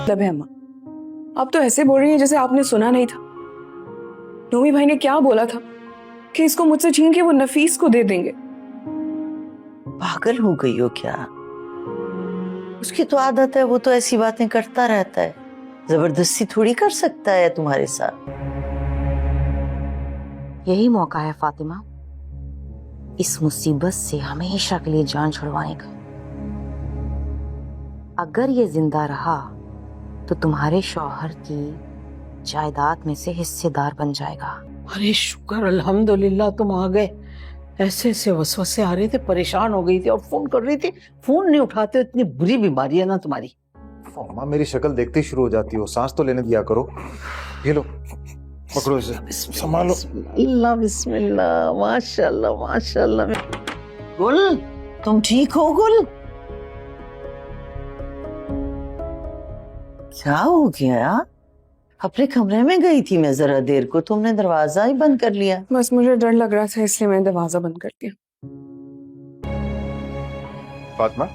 मतलब है अम्मा, आप तो ऐसे बोल रही हैं जैसे आपने सुना नहीं था। नोमी भाई ने क्या बोला था कि इसको मुझसे छीन के वो नफीस को दे देंगे। पागल हो गई हो क्या? उसकी तो आदत है, वो तो ऐसी बातें करता रहता है, जबरदस्ती थोड़ी कर सकता है तुम्हारे साथ। यही मौका है फातिमा, इस मुसीबत से हमेशा के लिए जान छुड़वाने का। अगर ये जिंदा रहा तो तुम्हारे शौहर की जायदाद में से हिस्सेदार बन जाएगा। अरे शुक्र अल्हम्दुलिल्लाह तुम आ गए। ऐसे ऐसे वसवसे आ रहे थे, परेशान हो गई थी और फोन कर रही थी, फोन नहीं उठाते। इतनी बुरी बीमारी है ना तुम्हारी। अम्मा मेरी शक्ल देखते ही शुरू हो जाती हो, सांस तो लेने दिया करो। ये लो पकड़ो इसे, संभालो। अल्लाह बिस्मिल्लाह, माशाल्लाह माशाल्लाह। गुल तुम ठीक हो? गुल क्या हो गया? अपने कमरे में गई थी मैं जरा देर को, तुमने दरवाजा ही बंद कर लिया। बस मुझे डर लग रहा था इसलिए मैंने दरवाजा बंद कर दिया। फातिमा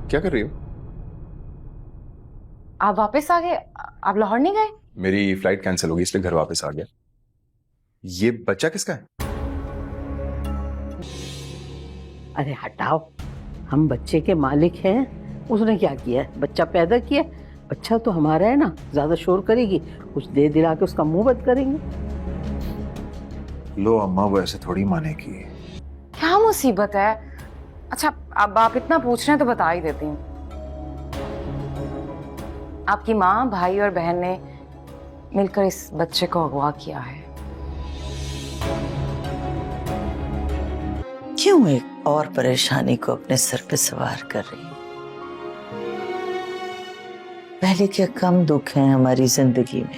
क्या कर रही हो? आप वापस आ गए? आप लाहौर नहीं गए? मेरी फ्लाइट कैंसिल होगी इसलिए घर वापस आ गया। ये बच्चा किसका है? अरे हटाओ, हम बच्चे के मालिक हैं। उसने क्या किया है? बच्चा पैदा किया, बच्चा तो हमारा है ना। ज्यादा शोर करेगी, कुछ दे दिला के उसका मुंह बंद करेंगे। लो अम्मा, वो ऐसे थोड़ी मानेगी। क्या मुसीबत है? अच्छा, अब आप इतना पूछ रहे हैं तो बता ही देती हूँ। आपकी माँ, भाई और बहन ने मिलकर इस बच्चे को अगवा किया है। क्यों एक और परेशानी को अपने सर पे सवार कर रही? पहले क्या कम दुख है हमारी जिंदगी में?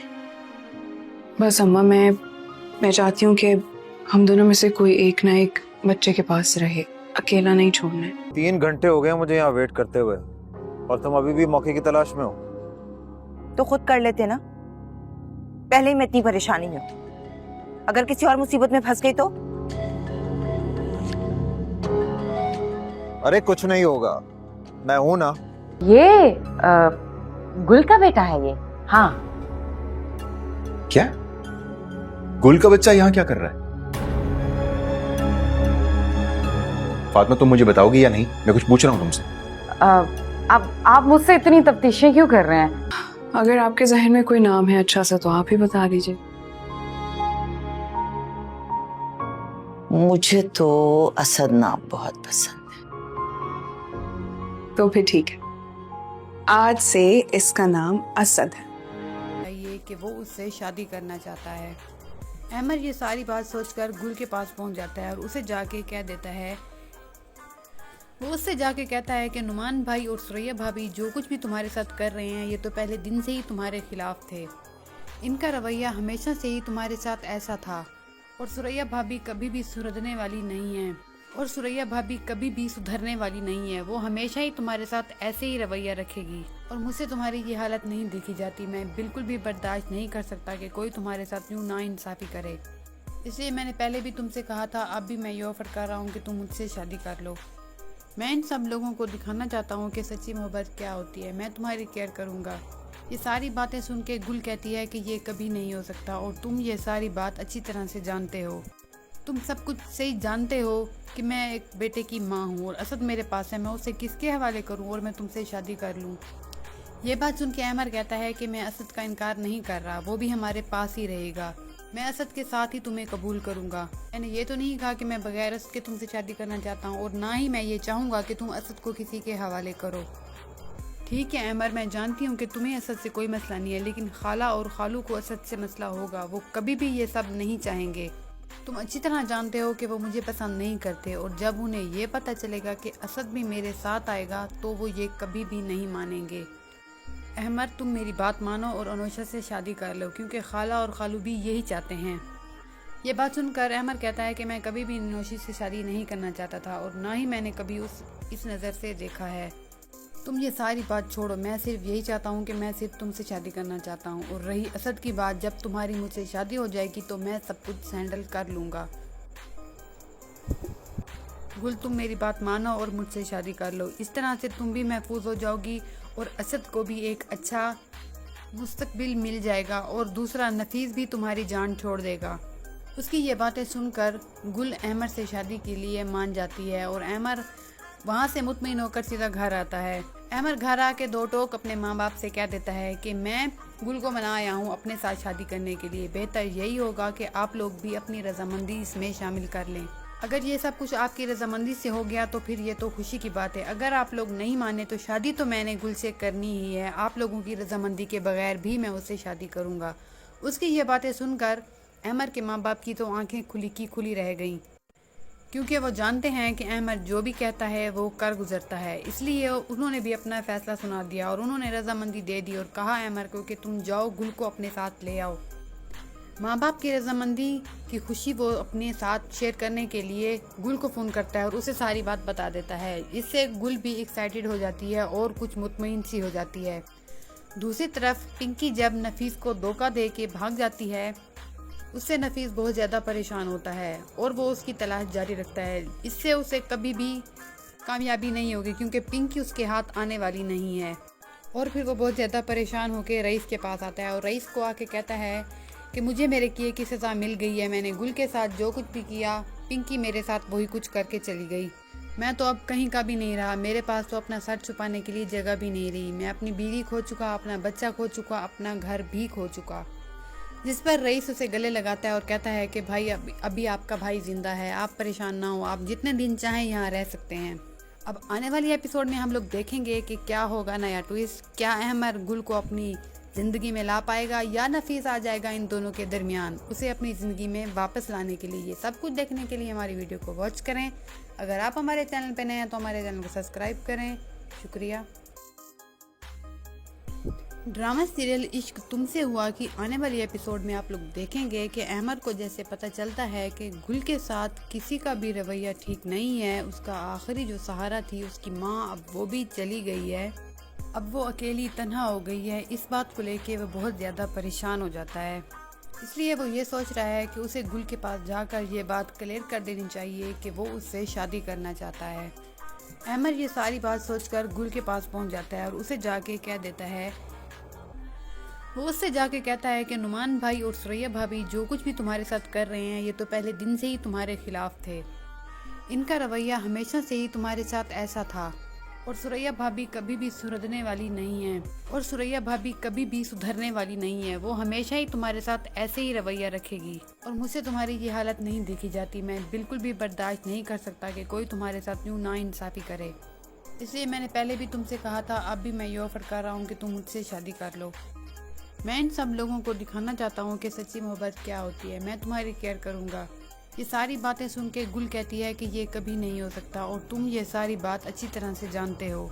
बस अम्मा, मैं चाहती हूँ कि हम दोनों में से कोई एक ना एक बच्चे के पास रहे, अकेला नहीं छोड़ना है। 3 घंटे हो गए मुझे यहाँ वेट करते हुए और तुम अभी भी मौके की तलाश में हो। तो खुद कर लेते ना, पहले ही मैं इतनी परेशानी में हूं। अगर किसी और मुसीबत में फंस गई तो? अरे कुछ नहीं होगा, मैं हूं ना। ये गुल का बेटा है ये? हाँ। क्या? गुल का बच्चा यहाँ क्या कर रहा है? फातिमा तुम मुझे बताओगी या नहीं? मैं कुछ पूछ रहा हूँ तुमसे। अब आप मुझसे इतनी तफ्तीशें क्यों कर रहे हैं? अगर आपके जहन में कोई नाम है अच्छा सा तो आप ही बता दीजिए। मुझे तो असद नाम बहुत पसंद है। तो फिर ठीक है, आज से इसका नाम असद है। ये कि वो उससे शादी करना चाहता है। अहमद ये सारी बात सोचकर गुल के पास पहुंच जाता है और उसे जाके कह देता है, वो उससे जाके कहता है कि नुमान भाई और सुरैया भाभी जो कुछ भी तुम्हारे साथ कर रहे हैं ये तो पहले दिन से ही तुम्हारे खिलाफ थे। इनका रवैया हमेशा से ही तुम्हारे साथ ऐसा था और सुरैया भाभी कभी भी सुधरने वाली नहीं है वो हमेशा ही तुम्हारे साथ ऐसे ही रवैया रखेगी और मुझसे तुम्हारी ये हालत नहीं देखी जाती। मैं बिल्कुल भी बर्दाश्त नहीं कर सकता कि कोई तुम्हारे साथ यूँ नाइंसाफ़ी करे। इसलिए मैंने पहले भी तुमसे कहा था, अब भी मैं ये ऑफर कर रहा हूँ कि तुम मुझसे शादी कर लो। मैं इन सब लोगों को दिखाना चाहता हूँ कि सच्ची मोहब्बत क्या होती है। मैं तुम्हारी केयर करूँगा। ये सारी बातें सुन के गुल कहती है कि ये कभी नहीं हो सकता और तुम ये सारी बात अच्छी तरह से जानते हो। तुम सब कुछ सही जानते हो कि मैं एक बेटे की माँ हूँ और असद मेरे पास है, मैं उसे किसके हवाले करूँ और मैं तुमसे शादी कर लूँ। ये बात सुन के अमर कहता है कि मैं असद का इनकार नहीं कर रहा, वो भी हमारे पास ही रहेगा। मैं असद के साथ ही तुम्हें कबूल करूँगा। मैंने ये तो नहीं कहा कि मैं बगैर असद के तुमसे शादी करना चाहता हूँ और ना ही मैं ये चाहूँगा कि तुम असद को किसी के हवाले करो। ठीक है अमर, मैं जानती हूँ कि तुम्हें असद से कोई मसला नहीं है, लेकिन खाला और खालू को असद से मसला होगा। वो कभी भी ये सब नहीं चाहेंगे। तुम अच्छी तरह जानते हो कि वो मुझे पसंद नहीं करते और जब उन्हें ये पता चलेगा कि असद भी मेरे साथ आएगा तो वो ये कभी भी नहीं मानेंगे। अहमद, तुम मेरी बात मानो और अनोशा से शादी कर लो, क्योंकि खाला और खालू भी यही चाहते हैं। ये बात सुनकर अहमद कहता है कि मैं कभी भी अनोशी से शादी नहीं करना चाहता था और ना ही मैंने कभी इस नज़र से देखा है। तुम ये सारी बात छोड़ो, मैं सिर्फ यही चाहता हूँ कि मैं सिर्फ तुमसे शादी करना चाहता हूँ। और रही असद की बात, जब तुम्हारी मुझसे शादी हो जाएगी तो मैं सब कुछ हैंडल कर लूँगा। गुल तुम मेरी बात मानो और मुझसे शादी कर लो, इस तरह से तुम भी महफूज हो जाओगी और असद को भी एक अच्छा मुस्तकबिल मिल जाएगा और दूसरा नफीस भी तुम्हारी जान छोड़ देगा। उसकी ये बातें सुनकर गुल अहमर से शादी के लिए मान जाती है और अहमर वहाँ से मुतमईन होकर सीधा घर आता है। अहमर घर आके दो टोक अपने माँ बाप से कह देता है कि मैं गुल को मना आया हूँ अपने साथ शादी करने के लिए, बेहतर यही होगा कि आप लोग भी अपनी रजामंदी इसमें शामिल कर लें। अगर ये सब कुछ आपकी रजामंदी से हो गया तो फिर ये तो खुशी की बात है, अगर आप लोग नहीं माने तो शादी तो मैंने गुल से करनी ही है, आप लोगों की रजामंदी के बगैर भी मैं उससे शादी करूँगा। उसकी ये बातें सुनकर अहमर के माँ बाप की तो आंखें खुली की खुली रह गईं, क्योंकि वो जानते हैं कि अहमर जो भी कहता है वो कर गुजरता है। इसलिए उन्होंने भी अपना फैसला सुना दिया और उन्होंने रजामंदी दे दी और कहा अहमर को कि तुम जाओ गुल को अपने साथ ले आओ। माँ बाप की रजामंदी की खुशी वो अपने साथ शेयर करने के लिए गुल को फ़ोन करता है और उसे सारी बात बता देता है। इससे गुल भी एक्साइटेड हो जाती है और कुछ मुतमईन सी हो जाती है। दूसरी तरफ पिंकी जब नफीस को धोखा दे के भाग जाती है, उससे नफीस बहुत ज़्यादा परेशान होता है और वो उसकी तलाश जारी रखता है। इससे उसे कभी भी कामयाबी नहीं होगी क्योंकि पिंकी उसके हाथ आने वाली नहीं है। और फिर वो बहुत ज़्यादा परेशान होकर रईस के पास आता है और रईस को आके कहता है कि मुझे मेरे किए की सज़ा मिल गई है, मैंने गुल के साथ जो कुछ भी किया पिंकी मेरे साथ वही कुछ करके चली गई, मैं तो अब कहीं का भी नहीं रहा, मेरे पास तो अपना सर छुपाने के लिए जगह भी नहीं रही, मैं अपनी बीवी खो चुका, अपना बच्चा खो चुका, अपना घर भी खो चुका। जिस पर रईस उसे गले लगाता है और कहता है कि भाई अभी आपका भाई जिंदा है, आप परेशान ना हो, आप जितने दिन चाहें यहाँ रह सकते हैं। अब आने वाली एपिसोड में हम लोग देखेंगे कि क्या होगा नया ट्विस्ट, क्या अहमर गुल को अपनी ज़िंदगी में ला पाएगा या नफीस आ जाएगा इन दोनों के दरमियान उसे अपनी ज़िंदगी में वापस लाने के लिए। ये सब कुछ देखने के लिए हमारी वीडियो को वॉच करें। अगर आप हमारे चैनल पर नए हैं तो हमारे चैनल को सब्सक्राइब करें। शुक्रिया। ड्रामा सीरियल इश्क तुमसे हुआ कि आने वाली एपिसोड में आप लोग देखेंगे कि अहमद को जैसे पता चलता है कि गुल के साथ किसी का भी रवैया ठीक नहीं है, उसका आखिरी जो सहारा थी उसकी माँ अब वो भी चली गई है, अब वो अकेली तन्हा हो गई है, इस बात को लेके वो बहुत ज़्यादा परेशान हो जाता है। इसलिए वो ये सोच रहा है कि उसे गुल के पास जाकर ये बात क्लियर कर देनी चाहिए कि वो उससे शादी करना चाहता है। अहमद ये सारी बात सोचकर गुल के पास पहुंच जाता है और उसे जाके कह देता है, वो उससे जाके कहता है कि नुमान भाई और सुरैया भाभी जो कुछ भी तुम्हारे साथ कर रहे हैं ये तो पहले दिन से ही तुम्हारे खिलाफ थे, इनका रवैया हमेशा से ही तुम्हारे साथ ऐसा था और सुरैया भाभी कभी भी सुधरने वाली नहीं है वो हमेशा ही तुम्हारे साथ ऐसे ही रवैया रखेगी और मुझसे तुम्हारी ये हालत नहीं देखी जाती, मैं बिल्कुल भी बर्दाश्त नहीं कर सकता कि कोई तुम्हारे साथ यूँ नाइंसाफ़ी करे। इसलिए मैंने पहले भी तुमसे कहा था, अब भी मैं ये ऑफर कर रहा हूँ कि तुम मुझसे शादी कर लो। मैं इन सब लोगों को दिखाना चाहता हूँ कि सच्ची मोहब्बत क्या होती है, मैं तुम्हारी केयर करूँगा। ये सारी बातें सुन के गुल कहती है कि ये कभी नहीं हो सकता और तुम ये सारी बात अच्छी तरह से जानते हो,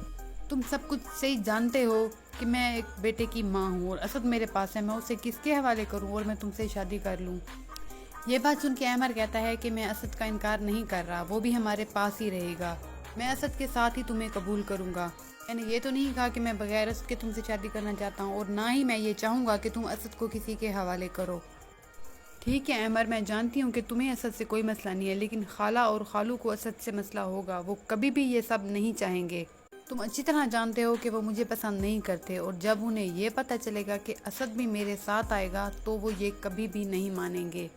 तुम सब कुछ सही जानते हो कि मैं एक बेटे की माँ हूँ और असद मेरे पास है, मैं उसे किसके हवाले करूँ और मैं तुमसे शादी कर लूँ। ये बात सुन के अहमर कहता है कि मैं असद का इनकार नहीं कर रहा, वो भी हमारे पास ही रहेगा, मैं असद के साथ ही तुम्हें कबूल करूँगा। मैंने ये तो नहीं कहा कि मैं बगैर असद के तुमसे शादी करना चाहता हूँ और ना ही मैं ये चाहूँगा कि तुम असद को किसी के हवाले करो। ठीक है अहमर, मैं जानती हूँ कि तुम्हें असद से कोई मसला नहीं है, लेकिन खाला और खालू को असद से मसला होगा, वो कभी भी ये सब नहीं चाहेंगे। तुम अच्छी तरह जानते हो कि वो मुझे पसंद नहीं करते और जब उन्हें ये पता चलेगा कि असद भी मेरे साथ आएगा तो वो ये कभी भी नहीं मानेंगे।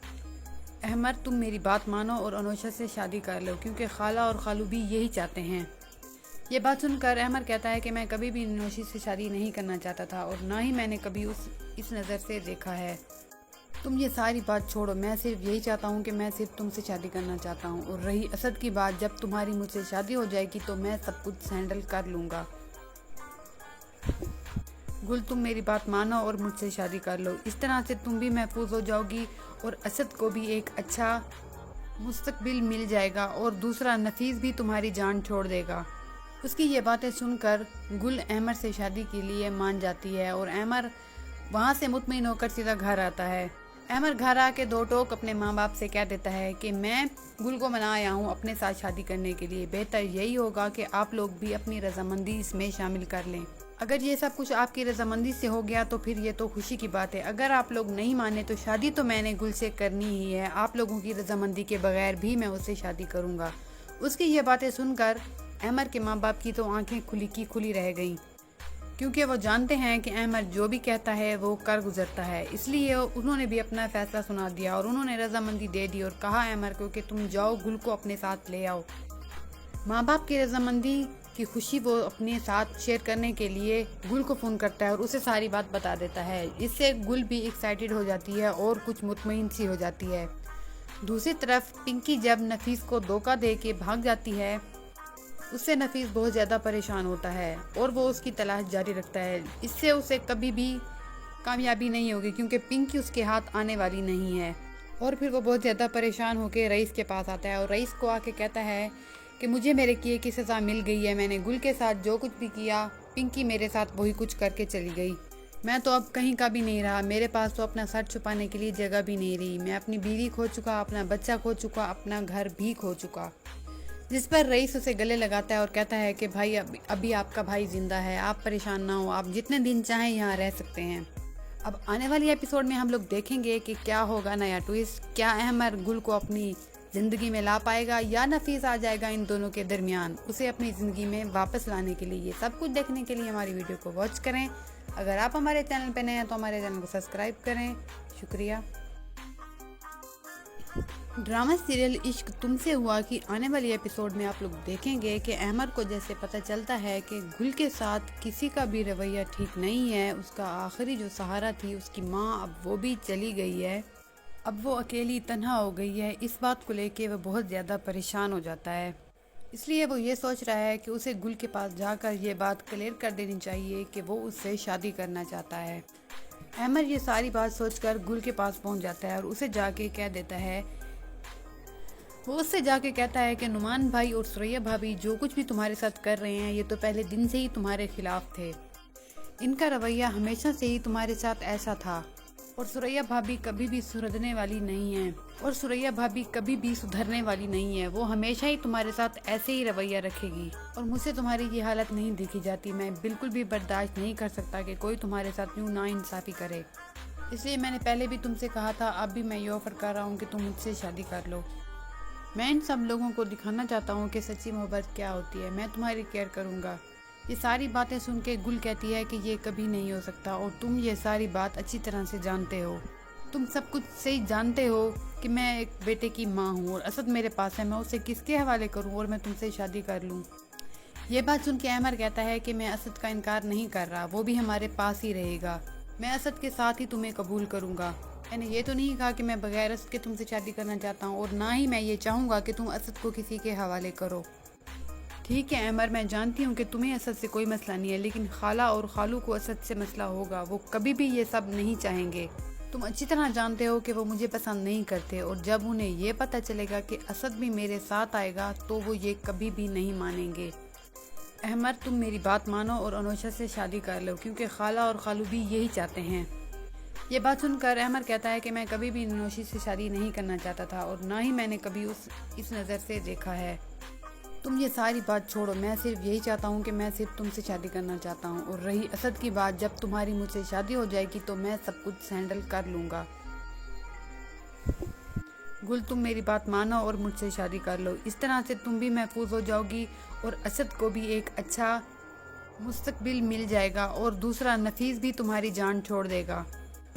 अहमर, तुम मेरी बात मानो और अनोशा से शादी कर लो क्योंकि खाला और खालू भी यही चाहते हैं। ये बात सुनकर अहमर कहता है कि मैं कभी भी नौशी से शादी नहीं करना चाहता था और ना ही मैंने कभी इस नज़र से देखा है। तुम ये सारी बात छोड़ो, मैं सिर्फ यही चाहता हूँ कि मैं सिर्फ तुमसे शादी करना चाहता हूँ और रही असद की बात, जब तुम्हारी मुझसे शादी हो जाएगी तो मैं सब कुछ हैंडल कर लूँगा। गुल, तुम मेरी बात मानो और मुझसे शादी कर लो, इस तरह से तुम भी महफूज हो जाओगी और असद को भी एक अच्छा मुस्तकबिल मिल जाएगा और दूसरा नफीस भी तुम्हारी जान छोड़ देगा। उसकी ये बातें सुनकर गुल अहमर से शादी के लिए मान जाती है और अहमर वहाँ से मुतमईन होकर सीधा घर आता है। अहमर घर आके दो टोक अपने माँ बाप से कह देता है कि मैं गुल को मना आया हूँ अपने साथ शादी करने के लिए, बेहतर यही होगा कि आप लोग भी अपनी रजामंदी इसमें शामिल कर लें। अगर ये सब कुछ आपकी रजामंदी से हो गया तो फिर ये तो खुशी की बात है, अगर आप लोग नहीं माने तो शादी तो मैंने गुल से करनी ही है, आप लोगों की रजामंदी के बगैर भी मैं उससे शादी करूँगा। اس کی یہ باتیں سن کر احمر کے ماں باپ کی تو آنکھیں کھلی کی کھلی رہ گئیں، کیونکہ وہ جانتے ہیں کہ احمر جو بھی کہتا ہے وہ کر گزرتا ہے۔ اس لیے انہوں نے بھی اپنا فیصلہ سنا دیا اور انہوں نے رضامندی دے دی اور کہا احمر کو کہ تم جاؤ گل کو اپنے ساتھ لے آؤ۔ ماں باپ کی رضامندی کی خوشی وہ اپنے ساتھ شیئر کرنے کے لیے گل کو فون کرتا ہے اور اسے ساری بات بتا دیتا ہے۔ اس سے گل بھی ایکسائٹیڈ ہو جاتی ہے اور کچھ مطمئن سی ہو جاتی ہے۔ دوسری طرف پنکی جب نفیس کو دھوکہ دے کے بھاگ جاتی ہے، اس سے نفیس بہت زیادہ پریشان ہوتا ہے اور وہ اس کی تلاش جاری رکھتا ہے۔ اس سے اسے کبھی بھی کامیابی نہیں ہوگی کیونکہ پنکی اس کے ہاتھ آنے والی نہیں ہے۔ اور پھر وہ بہت زیادہ پریشان ہو کے رئیس کے پاس آتا ہے اور رئیس کو آ کے کہتا ہے کہ مجھے میرے کیے کی سزا مل گئی ہے، میں نے گل کے ساتھ جو کچھ بھی کیا پنکی میرے ساتھ وہی کچھ کر کے چلی گئی، میں تو اب کہیں کا بھی نہیں رہا، میرے پاس تو اپنا سر چھپانے کے لیے جگہ بھی نہیں رہی، میں اپنی بیوی کھو چکا، اپنا بچہ کھو چکا، اپنا گھر بھی کھو چکا۔ جس پر رئیس اسے گلے لگاتا ہے اور کہتا ہے کہ بھائی ابھی آپ کا بھائی زندہ ہے، آپ پریشان نہ ہو، آپ جتنے دن چاہیں یہاں رہ سکتے ہیں۔ اب آنے والی ایپیسوڈ میں ہم لوگ دیکھیں گے کہ کیا ہوگا نیا ٹویسٹ، کیا احمر گل کو اپنی زندگی میں لا پائے گا یا نفیس آ جائے گا ان دونوں کے درمیان اسے اپنی زندگی میں واپس لانے کے لیے۔ یہ سب کچھ دیکھنے کے لیے ہماری ویڈیو کو واچ کریں۔ اگر آپ ہمارے چینل پہ نئے ہیں تو ہمارے چینل کو سبسکرائب کریں۔ شکریہ۔ ڈرامہ سیریل عشق تم سے ہوا کی آنے والی ایپیسوڈ میں آپ لوگ دیکھیں گے کہ احمر کو جیسے پتہ چلتا ہے کہ گل کے ساتھ کسی کا بھی رویہ ٹھیک نہیں ہے، اس کا آخری جو سہارا تھی اس کی ماں اب وہ بھی چلی گئی ہے، اب وہ اکیلی تنہا ہو گئی ہے، اس بات کو لے کے وہ بہت زیادہ پریشان ہو جاتا ہے۔ اس لیے وہ یہ سوچ رہا ہے کہ اسے گل کے پاس جا کر یہ بات کلیئر کر دینی چاہیے کہ وہ اس سے شادی کرنا چاہتا ہے۔ احمر یہ ساری بات سوچ کر گل کے پاس پہنچ جاتا ہے اور اسے جا کے کہہ دیتا ہے، وہ اس سے جا کے کہتا ہے کہ نعمان بھائی اور سریا بھابھی جو کچھ بھی تمہارے ساتھ کر رہے ہیں یہ تو پہلے دن سے ہی تمہارے خلاف تھے، ان کا رویہ ہمیشہ سے ہی تمہارے ساتھ ایسا تھا اور سریا بھابھی کبھی بھی سدھرنے والی نہیں ہے اور سریا بھابھی کبھی بھی سدھرنے والی نہیں ہے، وہ ہمیشہ ہی تمہارے ساتھ ایسے ہی رویہ رکھے گی اور مجھ سے تمہاری یہ حالت نہیں دیکھی جاتی، میں بالکل بھی برداشت نہیں کر سکتا کہ کوئی تمہارے ساتھ یوں ناانصافی کرے، اس لیے میں نے پہلے بھی تم سے کہا تھا، اب بھی میں یہ آفر کر رہا ہوں کہ تم مجھ سے شادی کر لو۔ میں ان سب لوگوں کو دکھانا چاہتا ہوں کہ سچی محبت کیا ہوتی ہے، میں تمہاری کیئر کروں گا۔ یہ ساری باتیں سن کے گل کہتی ہے کہ یہ کبھی نہیں ہو سکتا اور تم یہ ساری بات اچھی طرح سے جانتے ہو، تم سب کچھ صحیح جانتے ہو کہ میں ایک بیٹے کی ماں ہوں اور اسد میرے پاس ہے، میں اسے کس کے حوالے کروں اور میں تم سے شادی کر لوں۔ یہ بات سن کے احمر کہتا ہے کہ میں اسد کا انکار نہیں کر رہا، وہ بھی ہمارے پاس ہی رہے گا، میں اسد کے ساتھ ہی تمہیں قبول کروں گا، میں نے یہ تو نہیں کہا کہ میں بغیر اسد کے تم سے شادی کرنا چاہتا ہوں اور نہ ہی میں یہ چاہوں گا کہ تم اسد کو کسی کے حوالے کرو۔ ٹھیک ہے احمر، میں جانتی ہوں کہ تمہیں اسد سے کوئی مسئلہ نہیں ہے، لیکن خالہ اور خالو کو اسد سے مسئلہ ہوگا، وہ کبھی بھی یہ سب نہیں چاہیں گے، تم اچھی طرح جانتے ہو کہ وہ مجھے پسند نہیں کرتے اور جب انہیں یہ پتہ چلے گا کہ اسد بھی میرے ساتھ آئے گا تو وہ یہ کبھی بھی نہیں مانیں گے۔ احمر تم میری بات مانو اور انوشا سے شادی کر لو کیونکہ خالہ اور خالو بھی یہی چاہتے ہیں۔ یہ بات سن کر احمر کہتا ہے کہ میں کبھی بھی انوشی سے شادی نہیں کرنا چاہتا تھا اور نہ ہی میں نے کبھی اس نظر سے دیکھا ہے، تم یہ ساری بات چھوڑو، میں صرف یہی چاہتا ہوں کہ میں صرف تم سے شادی کرنا چاہتا ہوں، اور رہی اسد کی بات، جب تمہاری مجھ سے شادی ہو جائے گی تو میں سب کچھ ہینڈل کر لوں گا۔ گل تم میری بات مانو اور مجھ سے شادی کر لو، اس طرح سے تم بھی محفوظ ہو جاؤ گی اور اسد کو بھی ایک اچھا مستقبل مل جائے گا اور دوسرا نفیس بھی تمہاری جان چھوڑ دے گا۔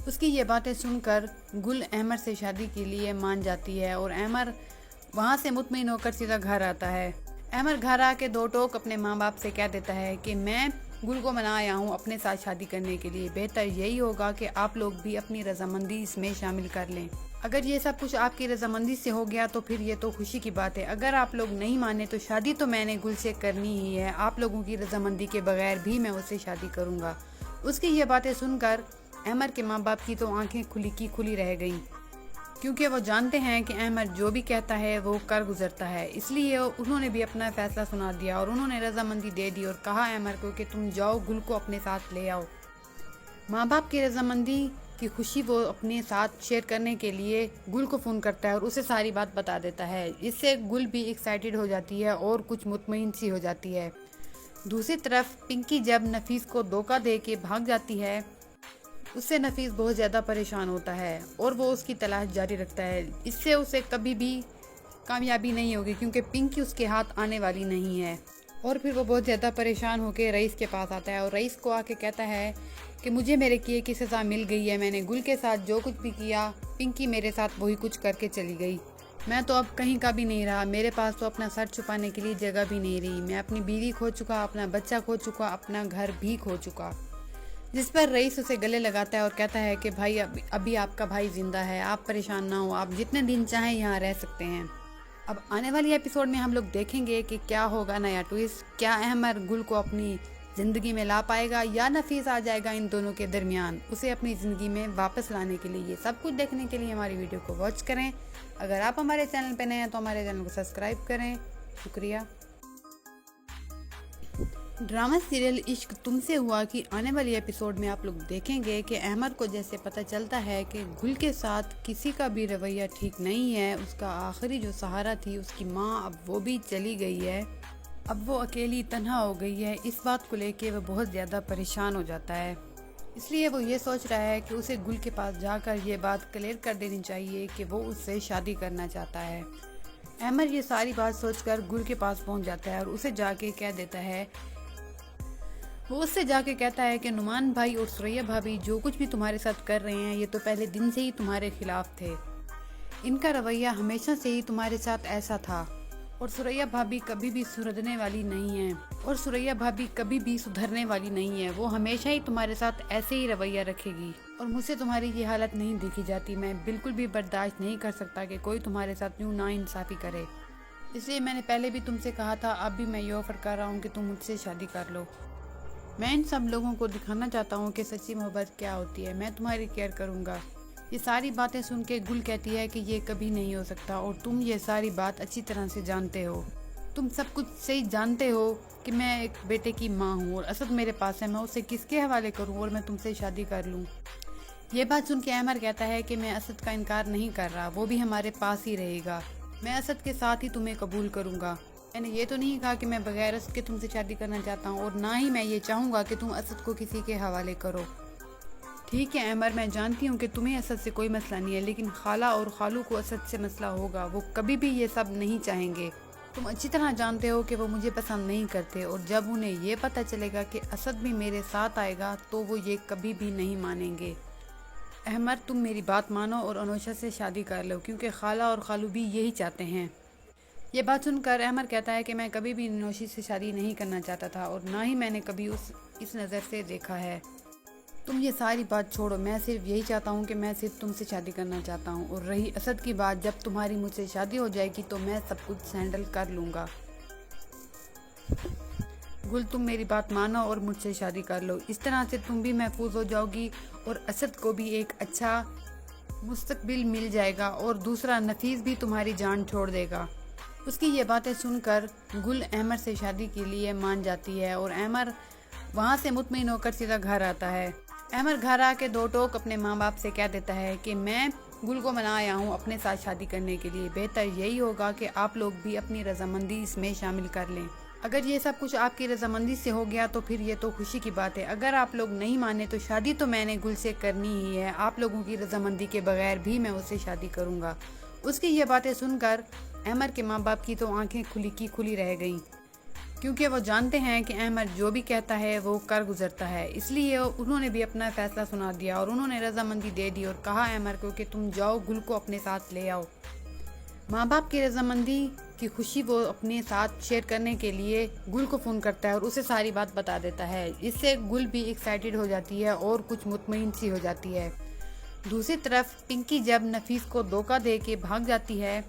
اس کی یہ باتیں سن کر گل احمر سے شادی کے لیے مان جاتی ہے اور احمر وہاں سے مطمئن ہو کر سیدھا گھر آتا ہے۔ احمر گھر آ کے دو ٹوک اپنے ماں باپ سے کہہ دیتا ہے کہ میں گل کو منا آیا ہوں اپنے ساتھ شادی کرنے کے لیے، بہتر یہی ہوگا کہ آپ لوگ بھی اپنی رضامندی اس میں شامل کر لیں۔ اگر یہ سب کچھ آپ کی رضامندی سے ہو گیا تو پھر یہ تو خوشی کی بات ہے، اگر آپ لوگ نہیں مانے تو شادی تو میں نے گل سے کرنی ہی ہے، آپ لوگوں کی رضامندی کے بغیر بھی میں اس سے شادی کروں گا۔ اس کی یہ باتیں سن کر احمر کے ماں باپ کی تو آنکھیں کھلی کی کھلی رہ گئیں، کیونکہ وہ جانتے ہیں کہ احمر جو بھی کہتا ہے وہ کر گزرتا ہے، اس لیے انہوں نے بھی اپنا فیصلہ سنا دیا اور انہوں نے رضامندی دے دی اور کہا احمر کو کہ تم جاؤ گل کو اپنے ساتھ لے آؤ۔ ماں باپ کی رضامندی کی خوشی وہ اپنے ساتھ شیئر کرنے کے لیے گل کو فون کرتا ہے اور اسے ساری بات بتا دیتا ہے، اس سے گل بھی ایکسائٹیڈ ہو جاتی ہے اور کچھ مطمئن سی ہو جاتی ہے۔ دوسری طرف پنکی جب نفیس کو دھوکہ دے کے بھاگ جاتی ہے، اس سے نفیس بہت زیادہ پریشان ہوتا ہے اور وہ اس کی تلاش جاری رکھتا ہے، اس سے اسے کبھی بھی कामयाबी नहीं होगी क्योंकि पिंकी उसके हाथ आने वाली नहीं है। और फिर वो बहुत ज़्यादा परेशान होकर रईस के पास आता है और रईस को आके कहता है कि मुझे मेरे किए की सज़ा मिल गई है, मैंने गुल के साथ जो कुछ भी किया पिंकी मेरे साथ वही कुछ करके चली गई। मैं तो अब कहीं का भी नहीं रहा, मेरे पास तो अपना सर छुपाने के लिए जगह भी नहीं रही। मैं अपनी बीवी खो चुका, अपना बच्चा खो चुका, अपना घर भी खो चुका। जिस पर रईस उसे गले लगाता है और कहता है कि भाई अभी आपका भाई जिंदा है, आप परेशान ना हो, आप जितने दिन चाहें यहाँ रह सकते हैं। अब आने वाली एपिसोड में हम लोग देखेंगे कि क्या होगा नया ट्विस्ट। क्या अहमर गुल को अपनी ज़िंदगी में ला पाएगा या नफीस आ जाएगा इन दोनों के दरमियान उसे अपनी ज़िंदगी में वापस लाने के लिए। ये सब कुछ देखने के लिए हमारी वीडियो को वॉच करें। अगर आप हमारे चैनल पर नए हैं तो हमारे चैनल को सब्सक्राइब करें। शुक्रिया। ड्रामा सीरियल इश्क तुमसे हुआ कि आने वाली एपिसोड में आप लोग देखेंगे कि अहमद को जैसे पता चलता है कि गुल के साथ किसी का भी रवैया ठीक नहीं है, उसका आखिरी जो सहारा थी उसकी माँ अब वो भी चली गई है, अब वो अकेली तन्हा हो गई है। इस बात को लेके वो बहुत ज़्यादा परेशान हो जाता है। इसलिए वो ये सोच रहा है कि उसे गुल के पास जाकर ये बात क्लियर कर देनी चाहिए कि वो उससे शादी करना चाहता है। अहमद ये सारी बात सोचकर गुल के पास पहुंच जाता है और उसे जाके कह देता है, वो उससे जाके कहता है कि नुमान भाई और सुरैया भाभी जो कुछ भी तुम्हारे साथ कर रहे हैं ये तो पहले दिन से ही तुम्हारे खिलाफ थे। इनका रवैया हमेशा से ही तुम्हारे साथ ऐसा था और सुरैया भाभी कभी भी सुधरने वाली नहीं है वो हमेशा ही तुम्हारे साथ ऐसे ही रवैया रखेगी और मुझसे तुम्हारी ये हालत नहीं देखी जाती। मैं बिल्कुल भी बर्दाश्त नहीं कर सकता कि कोई तुम्हारे साथ यूँ नाइंसाफ़ी करे। इसलिए मैंने पहले भी तुमसे कहा था, अब भी मैं ये ऑफर कर रहा हूँ कि तुम मुझसे शादी कर लो। मैं इन सब लोगों को दिखाना चाहता हूँ कि सच्ची मोहब्बत क्या होती है। मैं तुम्हारी केयर करूँगा। ये सारी बातें सुन के गुल कहती है कि ये कभी नहीं हो सकता और तुम ये सारी बात अच्छी तरह से जानते हो। तुम सब कुछ सही जानते हो कि मैं एक बेटे की माँ हूँ और असद मेरे पास है, मैं उसे किसके हवाले करूँ और मैं तुमसे शादी कर लूँ। ये बात सुन के अहमर कहता है कि मैं असद का इनकार नहीं कर रहा, वो भी हमारे पास ही रहेगा। मैं असद के साथ ही तुम्हें कबूल करूँगा। मैंने ये तो नहीं कहा कि मैं बगैर असद के तुमसे शादी करना चाहता हूँ और ना ही मैं ये चाहूँगा कि तुम असद को किसी के हवाले करो। ठीक है अहमर, मैं जानती हूँ कि तुम्हें असद से कोई मसला नहीं है, लेकिन खाला और खालू को असद से मसला होगा। वो कभी भी ये सब नहीं चाहेंगे। तुम अच्छी तरह जानते हो कि वो मुझे पसंद नहीं करते और जब उन्हें ये पता चलेगा कि असद भी मेरे साथ आएगा तो वो ये कभी भी नहीं मानेंगे। अहमर, तुम मेरी बात मानो और अनोशा से शादी कर लो क्योंकि खाला और खालू भी यही चाहते हैं। ये बात सुनकर अहमर कहता है कि मैं कभी भी नौशी से शादी नहीं करना चाहता था और ना ही मैंने कभी इस नज़र से देखा है। तुम ये सारी बात छोड़ो, मैं सिर्फ यही चाहता हूँ कि मैं सिर्फ तुमसे शादी करना चाहता हूँ। और रही असद की बात, जब तुम्हारी मुझसे शादी हो जाएगी तो मैं सब कुछ हैंडल कर लूँगा। गुल, तुम मेरी बात मानो और मुझसे शादी कर लो। इस तरह से तुम भी महफूज हो जाओगी और असद को भी एक अच्छा मुस्तकबिल मिल जाएगा और दूसरा नफीस भी तुम्हारी जान छोड़ देगा। उसकी ये बातें सुनकर गुल अहमर से शादी के लिए मान जाती है और अहमर वहाँ से मुतमईन होकर सीधा घर आता है। अहमर घर आके दो टोक अपने माँ बाप से कह देता है कि मैं गुल को मना आया हूँ अपने साथ शादी करने के लिए। बेहतर यही होगा कि आप लोग भी अपनी रजामंदी इसमें शामिल कर लें। अगर ये सब कुछ आपकी रजामंदी से हो गया तो फिर ये तो खुशी की बात है। अगर आप लोग नहीं माने तो शादी तो मैंने गुल से करनी ही है। आप लोगों की रजामंदी के बगैर भी मैं उससे शादी करूँगा। उसकी ये बातें सुनकर अहमर के माँ बाप की तो आंखें खुली की खुली रह गईं, क्योंकि वो जानते हैं कि अहमर जो भी कहता है वो कर गुजरता है। इसलिए उन्होंने भी अपना फैसला सुना दिया और उन्होंने रजामंदी दे दी और कहा अहमर को कि तुम जाओ गुल को अपने साथ ले आओ। माँ बाप की रजामंदी की खुशी वो अपने साथ शेयर करने के लिए गुल को फ़ोन करता है और उसे सारी बात बता देता है। इससे गुल भी एक्साइटेड हो जाती है और कुछ मुतमईन सी हो जाती है। दूसरी तरफ पिंकी जब नफीस को धोखा दे के भाग जाती है,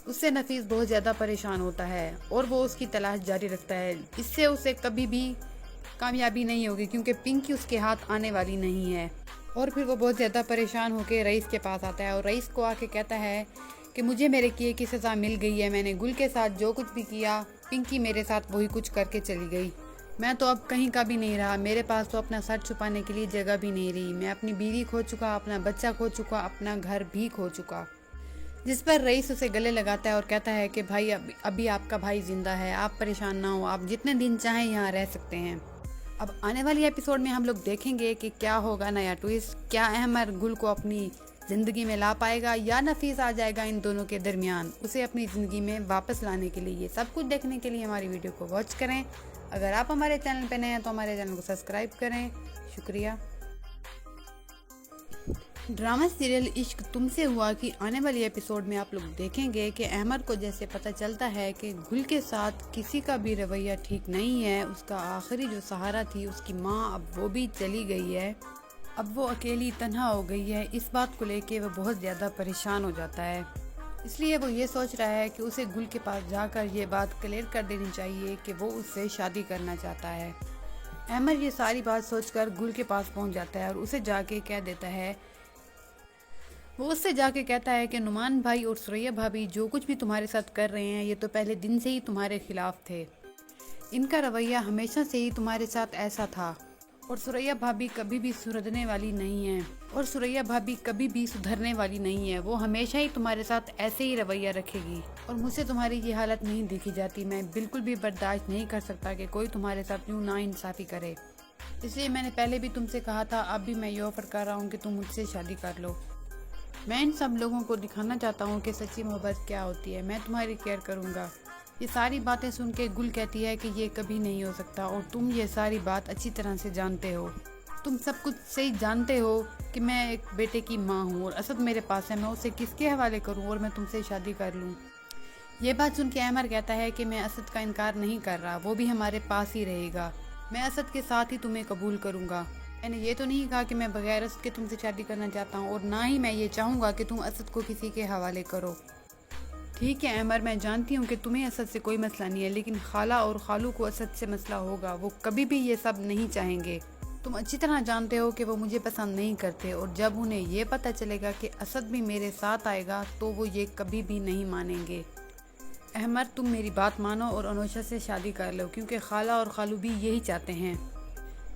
उससे नफीस बहुत ज़्यादा परेशान होता है और वो उसकी तलाश जारी रखता है। इससे उसे कभी भी कामयाबी नहीं होगी क्योंकि पिंकी उसके हाथ आने वाली नहीं है। और फिर वो बहुत ज़्यादा परेशान होकर रईस के पास आता है और रईस को आके कहता है कि मुझे मेरे किए की सज़ा मिल गई है। मैंने गुल के साथ जो कुछ भी किया पिंकी मेरे साथ वही कुछ करके चली गई। मैं तो अब कहीं का भी नहीं रहा, मेरे पास तो अपना सर छुपाने के लिए जगह भी नहीं रही। मैं अपनी बीवी खो चुका, अपना बच्चा खो चुका, अपना घर भी खो चुका। जिस पर रईस उसे गले लगाता है और कहता है कि भाई अभी आपका भाई जिंदा है, आप परेशान ना हो, आप जितने दिन चाहें यहाँ रह सकते हैं। अब आने वाली एपिसोड में हम लोग देखेंगे कि क्या होगा नया ट्विस्ट। क्या अहमर गुल को अपनी जिंदगी में ला पाएगा या नफीस आ जाएगा इन दोनों के दरमियान, उसे अपनी ज़िंदगी में वापस लाने के लिए। ये सब कुछ देखने के लिए हमारी वीडियो को वॉच करें। अगर आप हमारे चैनल पे नए हैं तो हमारे चैनल को सब्सक्राइब करें। शुक्रिया। ड्रामा सीरियल इश्क तुमसे हुआ कि आने वाली एपिसोड में आप लोग देखेंगे कि अहमद को जैसे पता चलता है कि गुल के साथ किसी का भी रवैया ठीक नहीं है, उसका आखिरी जो सहारा थी उसकी माँ अब वो भी चली गई है, अब वो अकेली तन्हा हो गई है, इस बात को लेके वो बहुत ज़्यादा परेशान हो जाता है। इसलिए वो ये सोच रहा है कि उसे गुल के पास जाकर ये बात क्लियर कर देनी चाहिए कि वो उससे शादी करना चाहता है। अहमद ये सारी बात सोचकर गुल के पास पहुंच जाता है और उसे जाके कह देता है, वो उससे जाके कहता है कि नुमान भाई और सुरैया भाभी जो कुछ भी तुम्हारे साथ कर रहे हैं ये तो पहले दिन से ही तुम्हारे खिलाफ थे, इनका रवैया हमेशा से ही तुम्हारे साथ ऐसा था और सुरैया भाभी कभी भी सुधरने वाली नहीं है वो हमेशा ही तुम्हारे साथ ऐसे ही रवैया रखेगी और मुझसे तुम्हारी ये हालत नहीं देखी जाती। मैं बिल्कुल भी बर्दाश्त नहीं कर सकता कि कोई तुम्हारे साथ यूँ नाइंसाफ़ी करे। इसलिए मैंने पहले भी तुमसे कहा था, अब भी मैं ये ऑफर कर रहा हूँ कि तुम मुझसे शादी कर लो। मैं इन सब लोगों को दिखाना चाहता हूँ कि सच्ची मोहब्बत क्या होती है। मैं तुम्हारी केयर करूँगा। ये सारी बातें सुन के गुल कहती है कि ये कभी नहीं हो सकता और तुम ये सारी बात अच्छी तरह से जानते हो। तुम सब कुछ सही जानते हो कि मैं एक बेटे की माँ हूँ और असद मेरे पास है, मैं उसे किसके हवाले करूँ और मैं तुमसे शादी कर लूँ। ये बात सुन के अहमद कहता है कि मैं असद का इनकार नहीं कर रहा, वो भी हमारे पास ही रहेगा। मैं असद के साथ ही तुम्हें कबूल करूँगा। मैंने ये तो नहीं कहा कि मैं बगैर असद के तुमसे शादी करना चाहता हूँ और ना ही मैं ये चाहूँगा कि तुम असद को किसी के हवाले करो। ठीक है अमर, मैं जानती हूँ कि तुम्हें असद से कोई मसला नहीं है, लेकिन खाला और खालू को असद से मसला होगा। वो कभी भी ये सब नहीं चाहेंगे। तुम अच्छी तरह जानते हो कि वो मुझे पसंद नहीं करते और जब उन्हें ये पता चलेगा कि असद भी मेरे साथ आएगा तो वो ये कभी भी नहीं मानेंगे। अहमद, तुम मेरी बात मानो और अनोशा से शादी कर लो, क्योंकि खाला और खालू भी यही चाहते हैं।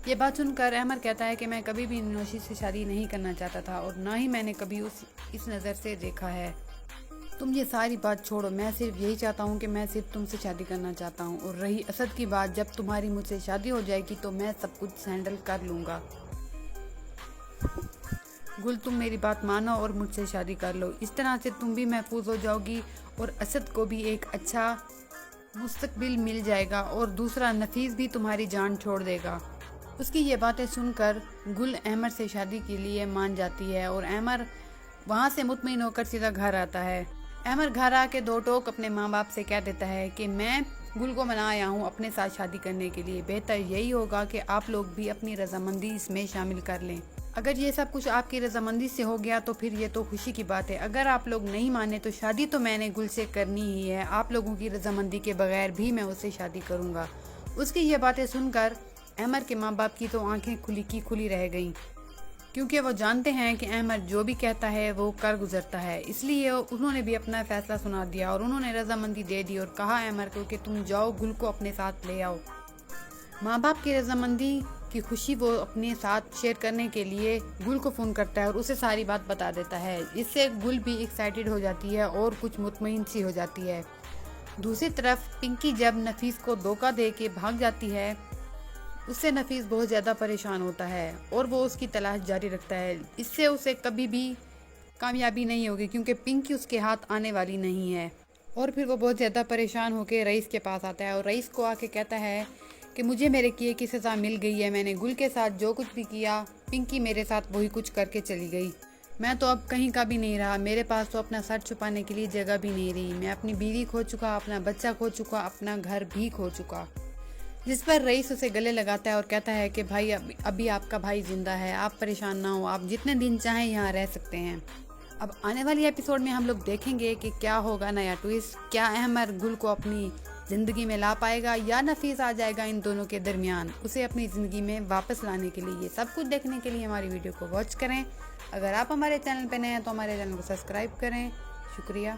ये बात सुनकर अहमद कहता है कि मैं कभी भी अनोशी से शादी नहीं करना चाहता था और ना ही मैंने कभी इस नज़र से देखा है। तुम ये सारी बात छोड़ो, मैं सिर्फ यही चाहता हूँ कि मैं सिर्फ तुमसे शादी करना चाहता हूँ। और रही असद की बात, जब तुम्हारी मुझसे शादी हो जाएगी तो मैं सब कुछ हैंडल कर लूँगा। गुल, तुम मेरी बात मानो और मुझसे शादी कर लो। इस तरह से तुम भी महफूज हो जाओगी और असद को भी एक अच्छा मुस्तकबिल मिल जाएगा और दूसरा नफीस भी तुम्हारी जान छोड़ देगा। उसकी ये बातें सुनकर गुल अहमद से शादी के लिए मान जाती है और अहमद वहाँ से मुतमईन होकर सीधा घर आता है। अहमद घर आके दो टोक अपने माँ बाप से कह देता है कि मैं गुल को मना आया हूँ अपने साथ शादी करने के लिए। बेहतर यही होगा कि आप लोग भी अपनी रजामंदी इसमें शामिल कर लें। अगर ये सब कुछ आपकी रजामंदी से हो गया तो फिर ये तो खुशी की बात है। अगर आप लोग नहीं माने तो शादी तो मैंने गुल से करनी ही है। आप लोगों की रजामंदी के बगैर भी मैं उससे शादी करूँगा। उसकी ये बातें सुनकर अहमद के माँ बाप की तो आंखें खुली की खुली रह गईं, क्योंकि वो जानते हैं कि अहमद जो भी कहता है वो कर गुजरता है। इसलिए उन्होंने भी अपना फैसला सुना दिया और उन्होंने रजामंदी दे दी और कहा अहमद को कि तुम जाओ गुल को अपने साथ ले आओ। माँ बाप की रजामंदी की खुशी वो अपने साथ शेयर करने के लिए गुल को फ़ोन करता है और उसे सारी बात बता देता है। इससे गुल भी एक्साइटेड हो जाती है और कुछ मुतमईन सी हो जाती है। दूसरी तरफ पिंकी जब नफीस को धोखा दे के भाग जाती है, उससे नफीस बहुत ज़्यादा परेशान होता है और वो उसकी तलाश जारी रखता है। इससे उसे कभी भी कामयाबी नहीं होगी, क्योंकि पिंकी उसके हाथ आने वाली नहीं है। और फिर वो बहुत ज़्यादा परेशान होकर रईस के पास आता है और रईस को आके कहता है कि मुझे मेरे किए की सज़ा मिल गई है। मैंने गुल के साथ जो कुछ भी किया, पिंकी मेरे साथ वही कुछ करके चली गई। मैं तो अब कहीं का भी नहीं रहा। मेरे पास तो अपना सर छुपाने के लिए जगह भी नहीं रही। मैं अपनी बीवी खो चुका, अपना बच्चा खो चुका, अपना घर भी खो चुका। जिस पर रईस उसे गले लगाता है और कहता है कि भाई अभी आपका भाई जिंदा है, आप परेशान ना हो, आप जितने दिन चाहें यहाँ रह सकते हैं। अब आने वाली एपिसोड में हम लोग देखेंगे कि क्या होगा नया ट्विस्ट। क्या अहमद गुल को अपनी ज़िंदगी में ला पाएगा या नफीस आ जाएगा इन दोनों के दरमियान, उसे अपनी ज़िंदगी में वापस लाने के लिए। ये सब कुछ देखने के लिए हमारी वीडियो को वॉच करें। अगर आप हमारे चैनल पर नए हैं तो हमारे चैनल को सब्सक्राइब करें। शुक्रिया।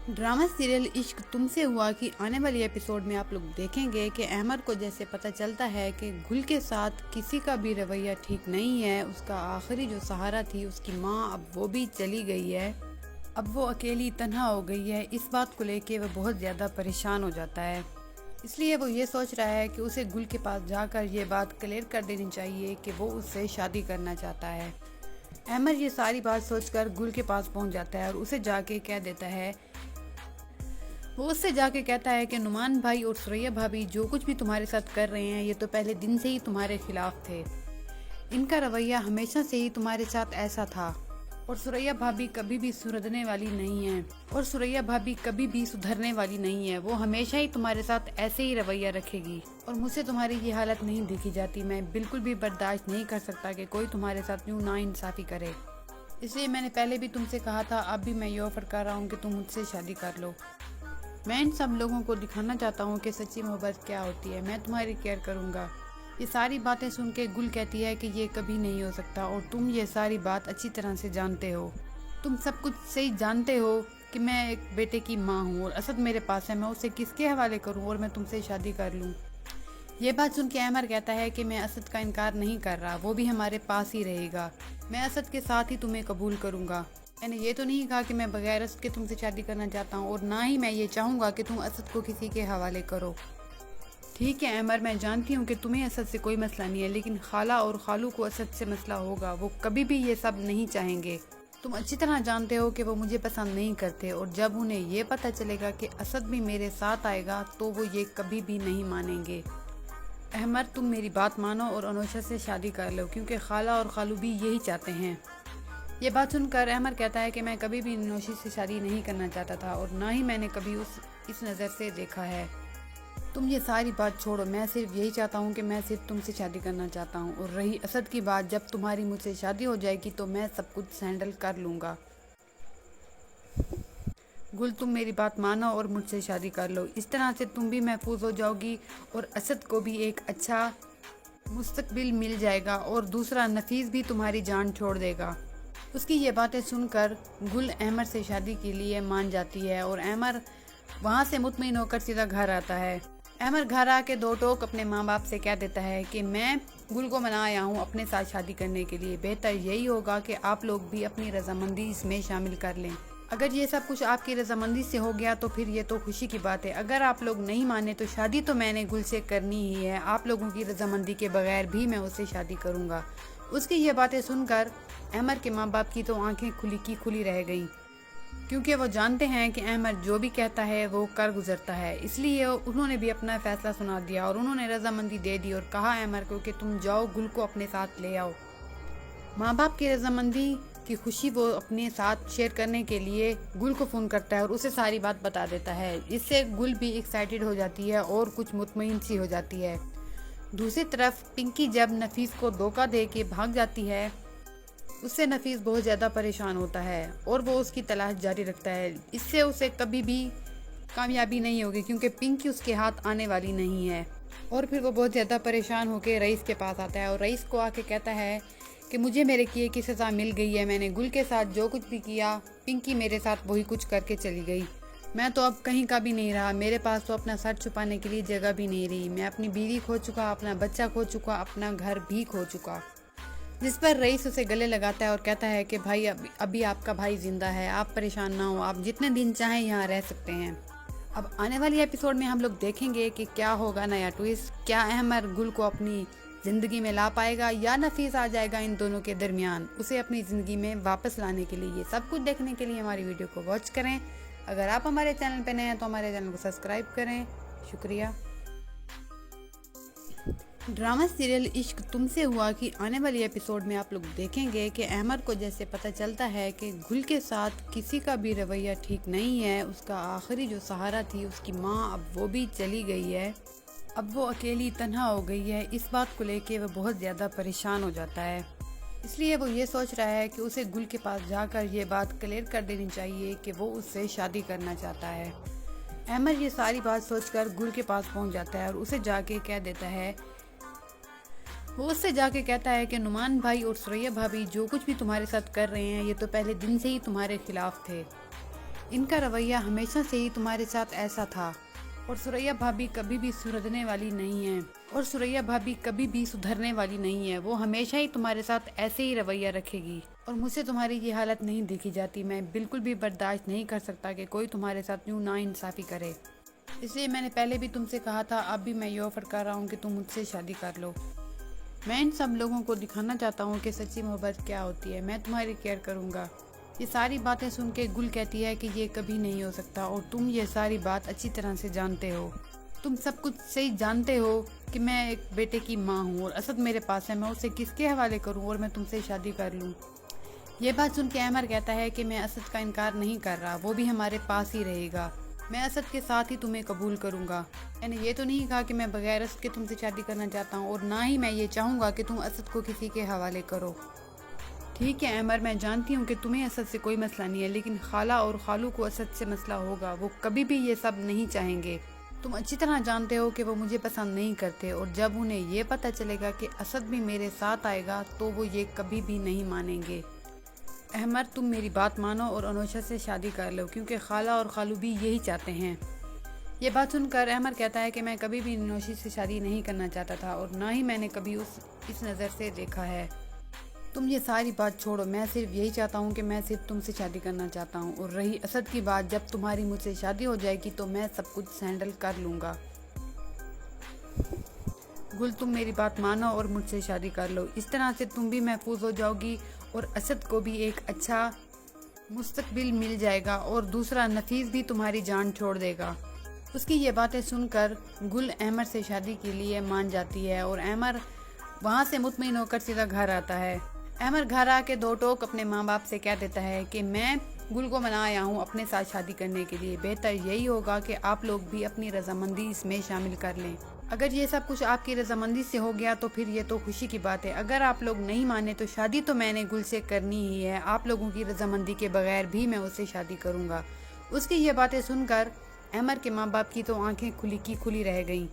ड्रामा सीरियल इश्क तुमसे हुआ कि आने वाली एपिसोड में आप लोग देखेंगे कि अहमद को जैसे पता चलता है कि गुल के साथ किसी का भी रवैया ठीक नहीं है, उसका आखिरी जो सहारा थी उसकी माँ अब वो भी चली गई है, अब वो अकेली तन्हा हो गई है। इस बात को लेके वो बहुत ज़्यादा परेशान हो जाता है। इसलिए वो ये सोच रहा है कि उसे गुल के पास जाकर ये बात क्लियर कर देनी चाहिए कि वो उससे शादी करना चाहता है। अहमर ये सारी बात सोचकर गुल के पास पहुंच जाता है और उसे जाके कह देता है, वो उससे जाके कहता है कि नुमान भाई और सुरैया भाभी जो कुछ भी तुम्हारे साथ कर रहे हैं ये तो पहले दिन से ही तुम्हारे खिलाफ थे। इनका रवैया हमेशा से ही तुम्हारे साथ ऐसा था और सुरैया भाभी कभी भी सुधरने वाली नहीं है वो हमेशा ही तुम्हारे साथ ऐसे ही रवैया रखेगी और मुझसे तुम्हारी ये हालत नहीं देखी जाती। मैं बिल्कुल भी बर्दाश्त नहीं कर सकता कि कोई तुम्हारे साथ यूँ नाइंसाफ़ी करे। इसलिए मैंने पहले भी तुमसे कहा था, अब भी मैं ये ऑफर कर रहा हूँ कि तुम मुझसे शादी कर लो। मैं इन सब लोगों को दिखाना चाहता हूँ कि सच्ची मोहब्बत क्या होती है। मैं तुम्हारी केयर करूँगा। ये सारी बातें सुन के गुल कहती है कि ये कभी नहीं हो सकता और तुम ये सारी बात अच्छी तरह से जानते हो। तुम सब कुछ सही जानते हो कि मैं एक बेटे की माँ हूँ और असद मेरे पास है, मैं उसे किसके हवाले करूँ और मैं तुमसे शादी कर लूँ। ये बात सुन के अहमर कहता है कि मैं असद का इनकार नहीं कर रहा, वो भी हमारे पास ही रहेगा। मैं असद के साथ ही तुम्हें कबूल करूँगा। मैंने ये तो नहीं कहा कि मैं बगैर असद के तुमसे शादी करना चाहता हूँ और ना ही मैं ये चाहूँगा कि तुम असद को किसी के हवाले करो। ठीक है अहमर, मैं जानती हूँ कि तुम्हें असद से कोई मसला नहीं है, लेकिन खाला और खालू को असद से मसला होगा। वो कभी भी ये सब नहीं चाहेंगे। तुम अच्छी तरह जानते हो कि वो मुझे पसंद नहीं करते और जब उन्हें ये पता चलेगा कि असद भी मेरे साथ आएगा तो वो ये कभी भी नहीं मानेंगे। अहमर, तुम मेरी बात मानो और अनोशा से शादी कर लो, क्योंकि खाला और खालू भी यही चाहते हैं। ये बात सुनकर अहमर कहता है कि मैं कभी भी नौशी से शादी नहीं करना चाहता था और ना ही मैंने कभी इस नज़र से देखा है। तुम ये सारी बात छोड़ो, मैं सिर्फ यही चाहता हूँ कि मैं सिर्फ तुमसे शादी करना चाहता हूँ। और रही असद की बात, जब तुम्हारी मुझसे शादी हो जाएगी तो मैं सब कुछ हैंडल कर लूँगा। गुल, तुम मेरी बात मानो और मुझसे शादी कर लो। इस तरह से तुम भी महफूज हो जाओगी और असद को भी एक अच्छा मुस्तकबिल मिल जाएगा और दूसरा नफीस भी तुम्हारी जान छोड़ देगा। उसकी ये बातें सुनकर गुल अहमर से शादी के लिए मान जाती है और अहमर वहाँ से मुतमईन होकर सीधा घर आता है। अहमर घर आके दो टोक अपने माँ बाप से कह देता है कि मैं गुल को मना आया हूँ अपने साथ शादी करने के लिए। बेहतर यही होगा कि आप लोग भी अपनी रजामंदी इसमें शामिल कर लें। अगर ये सब कुछ आपकी रजामंदी से हो गया तो फिर ये तो खुशी की बात है। अगर आप लोग नहीं माने तो शादी तो मैंने गुल से करनी ही है। आप लोगों की रजामंदी के बगैर भी मैं उससे शादी करूँगा। उसकी ये बातें सुनकर अहमर के माँ बाप की तो आंखें खुली की खुली रह गईं, क्योंकि वो जानते हैं कि अहमर जो भी कहता है वो कर गुजरता है। इसलिए उन्होंने भी अपना फैसला सुना दिया और उन्होंने रजामंदी दे दी और कहा अहमर को कि तुम जाओ गुल को अपने साथ ले आओ। माँ बाप की रजामंदी की खुशी वो अपने साथ शेयर करने के लिए गुल को फ़ोन करता है और उसे सारी बात बता देता है। इससे गुल भी एक्साइटेड हो जाती है और कुछ मुतमईन सी हो जाती है। दूसरी तरफ पिंकी जब नफीस को धोखा दे के भाग जाती है, उससे नफीस बहुत ज़्यादा परेशान होता है और वो उसकी तलाश जारी रखता है। इससे उसे कभी भी कामयाबी नहीं होगी क्योंकि पिंकी उसके हाथ आने वाली नहीं है। और फिर वो बहुत ज़्यादा परेशान होकर रईस के पास आता है और रईस को आके कहता है कि मुझे मेरे किए की सज़ा मिल गई है। मैंने गुल के साथ जो कुछ भी किया, पिंकी मेरे साथ वही कुछ करके चली गई। मैं तो अब कहीं का भी नहीं रहा। मेरे पास तो अपना सर छुपाने के लिए जगह भी नहीं रही। मैं अपनी बीवी खो चुका, अपना बच्चा खो चुका, अपना घर भी खो चुका। जिस पर रईस उसे गले लगाता है और कहता है कि भाई अभी आपका भाई जिंदा है, आप परेशान ना हो, आप जितने दिन चाहें यहाँ रह सकते हैं। अब आने वाली एपिसोड में हम लोग देखेंगे कि क्या होगा नया ट्विस्ट। क्या अहमर गुल को अपनी ज़िंदगी में ला पाएगा या नफीस आ जाएगा इन दोनों के दरमियान उसे अपनी ज़िंदगी में वापस लाने के लिए। ये सब कुछ देखने के लिए हमारी वीडियो को वॉच करें। अगर आप हमारे चैनल पर नए हैं तो हमारे चैनल को सब्सक्राइब करें। शुक्रिया। ड्रामा सीरियल इश्क तुमसे हुआ कि आने वाली एपिसोड में आप लोग देखेंगे कि अहमर को जैसे पता चलता है कि गुल के साथ किसी का भी रवैया ठीक नहीं है, उसका आखिरी जो सहारा थी उसकी माँ अब वो भी चली गई है, अब वो अकेली तन्हा हो गई है। इस बात को लेके वो बहुत ज़्यादा परेशान हो जाता है। इसलिए वो ये सोच रहा है कि उसे गुल के पास जाकर ये बात क्लियर कर देनी चाहिए कि वो उससे शादी करना चाहता है। अहमर ये सारी बात सोचकर गुल के पास पहुंच जाता है और उसे जाके कह देता है, वो उससे जाके कहता है कि नुमान भाई और सुरैया भाभी जो कुछ भी तुम्हारे साथ कर रहे हैं ये तो पहले दिन से ही तुम्हारे खिलाफ थे। इनका रवैया हमेशा से ही तुम्हारे साथ ऐसा था और सुरैया भाभी कभी भी सुधरने वाली नहीं है वो हमेशा ही तुम्हारे साथ ऐसे ही रवैया रखेगी और मुझसे तुम्हारी ये हालत नहीं देखी जाती। मैं बिल्कुल भी बर्दाश्त नहीं कर सकता कि कोई तुम्हारे साथ यूँ नाइंसाफ़ी करे। इसलिए मैंने पहले भी तुमसे कहा था, अब भी मैं ये ऑफ़र कर रहा हूँ कि तुम मुझसे शादी कर लो। मैं इन सब लोगों को दिखाना चाहता हूँ कि सच्ची मोहब्बत क्या होती है। मैं तुम्हारी केयर करूँगा। ये सारी बातें सुन के गुल कहती है कि ये कभी नहीं हो सकता और तुम ये सारी बात अच्छी तरह से जानते हो। तुम सब कुछ सही जानते हो कि मैं एक बेटे की माँ हूँ और असद मेरे पास है, मैं उसे किसके हवाले करूँ और मैं तुमसे शादी कर लूँ। ये बात सुन के अहमर कहता है कि मैं असद का इनकार नहीं कर रहा, वो भी हमारे पास ही रहेगा। मैं असद के साथ ही तुम्हें कबूल करूँगा। मैंने ये तो नहीं कहा कि मैं बगैर असद के तुमसे शादी करना चाहता हूँ और ना ही मैं ये चाहूँगा कि तुम असद को किसी के हवाले करो। ठीक है अहमर, मैं जानती हूँ कि तुम्हें असद से कोई मसला नहीं है, लेकिन खाला और खालू को असद से मसला होगा। वो कभी भी ये सब नहीं चाहेंगे। तुम अच्छी तरह जानते हो कि वो मुझे पसंद नहीं करते और जब उन्हें ये पता चलेगा कि असद भी मेरे साथ आएगा तो वो ये कभी भी नहीं मानेंगे। अहमर, तुम मेरी बात मानो और अनोशा से शादी कर लो, क्योंकि खाला और खालू भी यही चाहते हैं। ये बात सुनकर अहमर कहता है कि मैं कभी भी अनोशी से शादी नहीं करना चाहता था और ना ही मैंने कभी इस नज़र से देखा है। तुम ये सारी बात छोड़ो, मैं सिर्फ यही चाहता हूँ कि मैं सिर्फ तुमसे शादी करना चाहता हूँ। और रही असद की बात, जब तुम्हारी मुझसे शादी हो जाएगी तो मैं सब कुछ हैंडल कर लूँगा। गुल, तुम मेरी बात मानो और मुझसे शादी कर लो। इस तरह से तुम भी महफूज हो जाओगी और असद को भी एक अच्छा मुस्तकबिल मिल जाएगा और दूसरा नफीस भी तुम्हारी जान छोड़ देगा। उसकी ये बातें सुनकर गुल अहमर से शादी के लिए मान जाती है और अहमर वहाँ से मुतमईन होकर सीधा घर आता है। अहमर घर आके दो टोक अपने माँ बाप से कह देता है कि मैं गुल को मना आया हूँ अपने साथ शादी करने के लिए। बेहतर यही होगा कि आप लोग भी अपनी रजामंदी इसमें शामिल कर लें। अगर ये सब कुछ आपकी रजामंदी से हो गया तो फिर ये तो खुशी की बात है। अगर आप लोग नहीं माने तो शादी तो मैंने गुल से करनी ही है। आप लोगों की रजामंदी के बगैर भी मैं उससे शादी करूँगा। उसकी ये बातें सुनकर अहमर के माँ बाप की तो आंखें खुली की खुली रह गईं,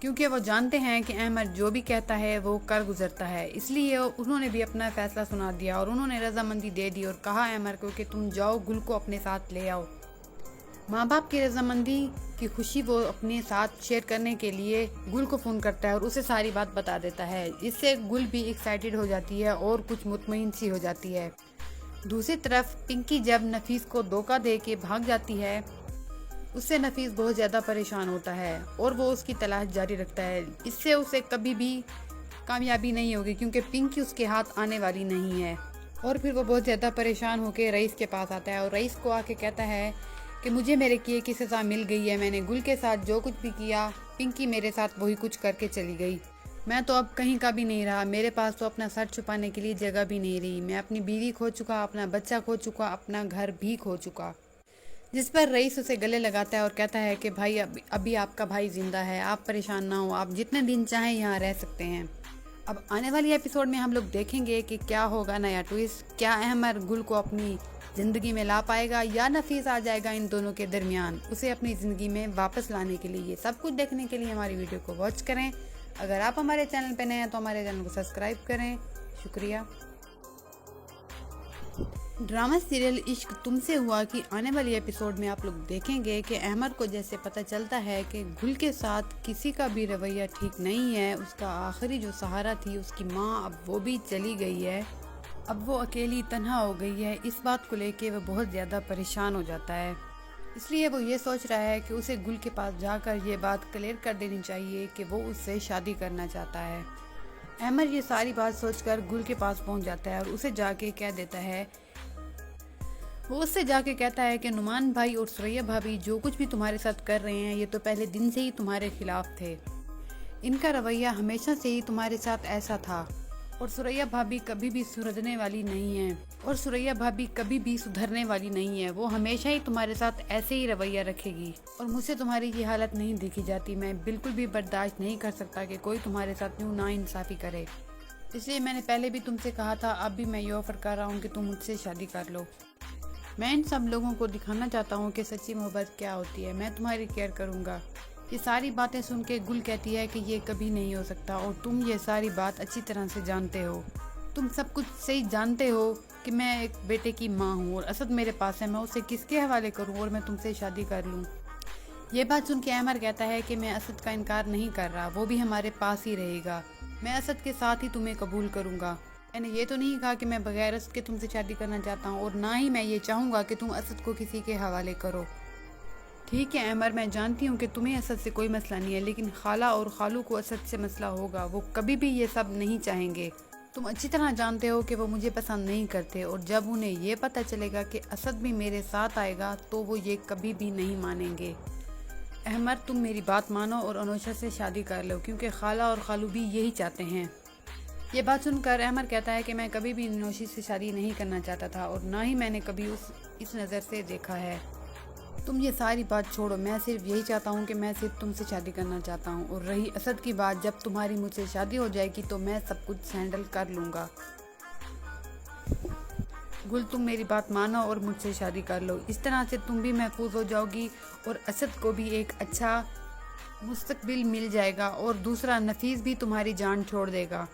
क्योंकि वो जानते हैं कि अहमर जो भी कहता है वो कर गुजरता है। इसलिए उन्होंने भी अपना फैसला सुना दिया और उन्होंने रजामंदी दे दी और कहा अहमर को कि तुम जाओ गुल को अपने साथ ले आओ। माँ बाप की रजामंदी की खुशी वो अपने साथ शेयर करने के लिए गुल को फ़ोन करता है और उसे सारी बात बता देता है। इससे गुल भी एक्साइटेड हो जाती है और कुछ मुतमईन सी हो जाती है। दूसरी तरफ पिंकी जब नफीस को धोखा दे के भाग जाती है, उससे नफीस बहुत ज़्यादा परेशान होता है और वो उसकी तलाश जारी रखता है। इससे उसे कभी भी कामयाबी नहीं होगी, क्योंकि पिंकी उसके हाथ आने वाली नहीं है। और फिर वो बहुत ज़्यादा परेशान होकर रईस के पास आता है और रईस को आके कहता है कि मुझे मेरे किए की सज़ा मिल गई है। मैंने गुल के साथ जो कुछ भी किया, पिंकी मेरे साथ वही कुछ करके चली गई। मैं तो अब कहीं का भी नहीं रहा। मेरे पास तो अपना सर छुपाने के लिए जगह भी नहीं रही। मैं अपनी बीवी खो चुका, अपना बच्चा खो चुका, अपना घर भी खो चुका। जिस पर रईस उसे गले लगाता है और कहता है कि भाई अभी आपका भाई जिंदा है, आप परेशान ना हो, आप जितने दिन चाहें यहाँ रह सकते हैं। अब आने वाली एपिसोड में हम लोग देखेंगे कि क्या होगा नया ट्विस्ट। क्या अहमर गुल को अपनी ज़िंदगी में ला पाएगा या नफीस आ जाएगा इन दोनों के दरमियान उसे अपनी ज़िंदगी में वापस लाने के लिए। ये सब कुछ देखने के लिए हमारी वीडियो को वॉच करें। अगर आप हमारे चैनल पर नए हैं तो हमारे चैनल को सब्सक्राइब करें। शुक्रिया। ड्रामा सीरियल इश्क तुमसे हुआ कि आने वाली एपिसोड में आप लोग देखेंगे कि अहमर को जैसे पता चलता है कि गुल के साथ किसी का भी रवैया ठीक नहीं है, उसका आखिरी जो सहारा थी उसकी माँ अब वो भी चली गई है, अब वो अकेली तन्हा हो गई है। इस बात को लेके वो बहुत ज़्यादा परेशान हो जाता है। इसलिए वो ये सोच रहा है कि उसे गुल के पास जाकर ये बात क्लियर कर देनी चाहिए कि वो उससे शादी करना चाहता है। अहमर ये सारी बात सोचकर गुल के पास पहुंच जाता है और उसे जाके कह देता है, वो उससे जाके कहता है कि नुमान भाई और सुरैया भाभी जो कुछ भी तुम्हारे साथ कर रहे हैं ये तो पहले दिन से ही तुम्हारे खिलाफ थे। इनका रवैया हमेशा से ही तुम्हारे साथ ऐसा था और सुरैया भाभी कभी भी सुधरने वाली नहीं है वो हमेशा ही तुम्हारे साथ ऐसे ही रवैया रखेगी और मुझसे तुम्हारी ये हालत नहीं देखी जाती। मैं बिल्कुल भी बर्दाश्त नहीं कर सकता कि कोई तुम्हारे साथ यूँ नाइंसाफ़ी करे। इसलिए मैंने पहले भी तुमसे कहा था, अब भी मैं ये ऑफर कर रहा हूँ कि तुम मुझसे शादी कर लो। मैं इन सब लोगों को दिखाना चाहता हूँ कि सच्ची मोहब्बत क्या होती है। मैं तुम्हारी केयर करूँगा। ये सारी बातें सुन के गुल कहती है कि ये कभी नहीं हो सकता और तुम ये सारी बात अच्छी तरह से जानते हो। तुम सब कुछ सही जानते हो कि मैं एक बेटे की माँ हूँ और असद मेरे पास है, मैं उसे किसके हवाले करूँ और मैं तुमसे शादी कर लूँ। ये बात सुन के अहमर कहता है कि मैं असद का इनकार नहीं कर रहा, वो भी हमारे पास ही रहेगा। मैं असद के साथ ही तुम्हें कबूल करूँगा। मैंने ये तो नहीं कहा कि मैं बगैर असद के तुमसे शादी करना चाहता हूँ और ना ही मैं ये चाहूँगा कि तुम असद को किसी के हवाले करो। ठीक है अमर, मैं जानती हूँ कि तुम्हें असद से कोई मसला नहीं है, लेकिन खाला और खालू को असद से मसला होगा। वो कभी भी ये सब नहीं चाहेंगे। तुम अच्छी तरह जानते हो कि वो मुझे पसंद नहीं करते, और जब उन्हें ये पता चलेगा कि असद भी मेरे साथ आएगा तो वो ये कभी भी नहीं मानेंगे। अहमद, तुम मेरी बात मानो और अनोशा से शादी कर लो, क्योंकि खाला और खालू भी यही चाहते हैं। ये बात सुनकर अहमद कहता है कि मैं कभी भी नौशी से शादी नहीं करना चाहता था, और ना ही मैंने कभी इस नज़र से देखा है। तुम ये सारी बात छोड़ो, मैं सिर्फ यही चाहता हूँ कि मैं सिर्फ तुमसे शादी करना चाहता हूँ। और रही असद की बात, जब तुम्हारी मुझसे शादी हो जाएगी तो मैं सब कुछ हैंडल कर लूँगा। गुल, तुम मेरी बात मानो और मुझसे शादी कर लो। इस तरह से तुम भी महफूज हो जाओगी और असद को भी एक अच्छा मुस्तकबिल मिल जाएगा, और दूसरा नफीस भी तुम्हारी जान छोड़ देगा।